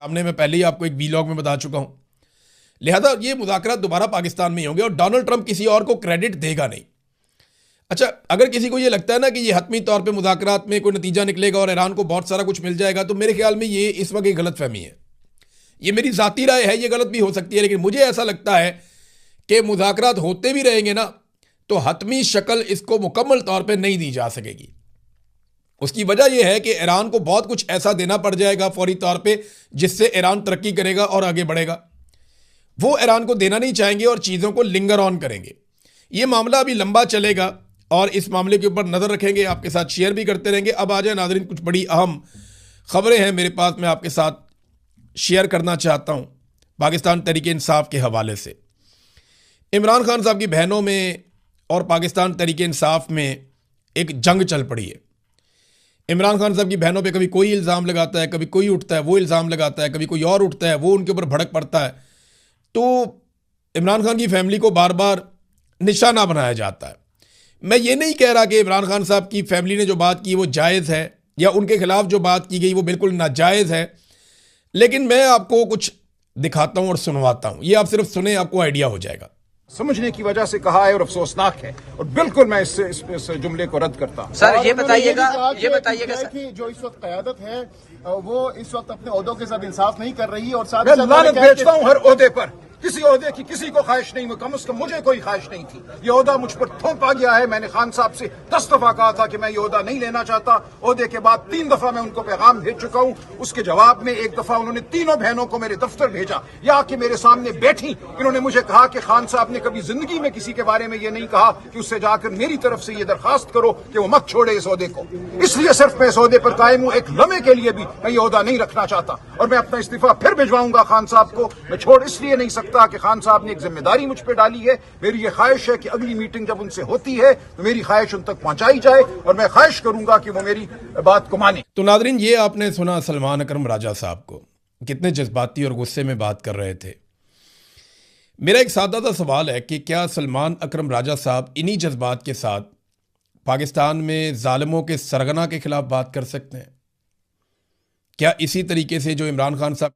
सामने मैं पहले ही आपको एक वीलॉग में बता चुका हूं। लिहाजा ये मुज़ाकरात दोबारा पाकिस्तान में ही होंगे और डोनाल्ड ट्रंप किसी और को क्रेडिट देगा नहीं। अच्छा, अगर किसी को ये लगता है ना कि ये हतमी तौर पे मुज़ाकरात में कोई नतीजा निकलेगा और ईरान को बहुत सारा कुछ मिल जाएगा, तो मेरे ख्याल में ये इस वक्त एक गलत फहमी है। ये मेरी ज़ाती राय है, ये गलत भी हो सकती है, लेकिन मुझे ऐसा लगता है कि मुज़ाकरात होते भी रहेंगे ना तो हतमी शक्ल इसको मुकम्मल तौर पर नहीं दी जा सकेगी। उसकी वजह यह है कि ईरान को बहुत कुछ ऐसा देना पड़ जाएगा फौरी तौर पे जिससे ईरान तरक्की करेगा और आगे बढ़ेगा। वो ईरान को देना नहीं चाहेंगे और चीज़ों को लिंगर ऑन करेंगे। ये मामला अभी लंबा चलेगा और इस मामले के ऊपर नज़र रखेंगे, आपके साथ शेयर भी करते रहेंगे। अब आ जाए नाज़रीन, कुछ बड़ी अहम खबरें हैं मेरे पास, मैं आपके साथ शेयर करना चाहता हूँ पाकिस्तान तहरीक इंसाफ के हवाले से। इमरान खान साहब की बहनों में और पाकिस्तान तहरीक इंसाफ में एक जंग चल पड़ी है। इमरान खान साहब की बहनों पे कभी कोई इल्ज़ाम लगाता है, कभी कोई उठता है वो इल्ज़ाम लगाता है, कभी कोई और उठता है वो उनके ऊपर भड़क पड़ता है। तो इमरान खान की फैमिली को बार बार निशाना बनाया जाता है। मैं ये नहीं कह रहा कि इमरान खान साहब की फैमिली ने जो बात की वो जायज़ है या उनके खिलाफ जो बात की गई वो बिल्कुल नाजायज़ है, लेकिन मैं आपको कुछ दिखाता हूँ और सुनवाता हूँ। ये आप सिर्फ सुने, आपको आइडिया हो जाएगा। समझने की वजह से कहा है और अफसोसनाक है और बिल्कुल मैं इस जुमले को रद्द करता हूं। सर ये बताइएगा सर कि जो इस वक्त क़यादत है वो इस वक्त अपने ओहदों के साथ इंसाफ नहीं कर रही और साथ मैं लानत भेजता हूं हर ओहदे पर। किसी ओहदे की किसी को ख्वाहिश नहीं, कम से कम मुझे कोई ख्वाहिश नहीं थी। ये ओहदा मुझ पर थोपा गया है। मैंने खान साहब से 10 दफा कहा था कि मैं ये ओहदा नहीं लेना चाहता। ओहदे के बाद 3 दफा मैं उनको पैगाम भेज चुका हूं। उसके जवाब में एक दफा उन्होंने तीनों बहनों को मेरे दफ्तर भेजा, या कि मेरे सामने बैठी। इन्होंने मुझे कहा कि खान साहब ने कभी जिंदगी में किसी के बारे में ये नहीं कहा कि उससे जाकर मेरी तरफ से ये दरखास्त करो कि वो मत छोड़े इस ओहदे को। इसलिए सिर्फ मैं इस ओहदे पर कायम हूं। एक लम्हे के लिए भी मैं ये ओहदा नहीं रखना चाहता और मैं अपना इस्तीफा फिर भिजवाऊंगा खान साहब को। मैं छोड़ इसलिए नहीं सकता कि खान साहब ने एक जिम्मेदारी मुझ पर डाली है। मेरी ये ख्वाहिश है कि अगली मीटिंग जब उनसे होती है तो मेरी ख्वाहिश उन तक पहुंचाई जाए और मैं ख्वाहिश करूंगा कि वो मेरी बात को माने। तो नादरीन, ये आपने सुना सलमान अकरम राजा साहब को, कितने जज्बाती और गुस्से में बात कर रहे थे। मेरा एक सादा सा सवाल है कि क्या सलमान अकरम राजा साहब इन्हीं जज्बात के साथ पाकिस्तान में जालिमों के सरगना के खिलाफ बात कर सकते हैं? क्या इसी तरीके से जो इमरान खान साहब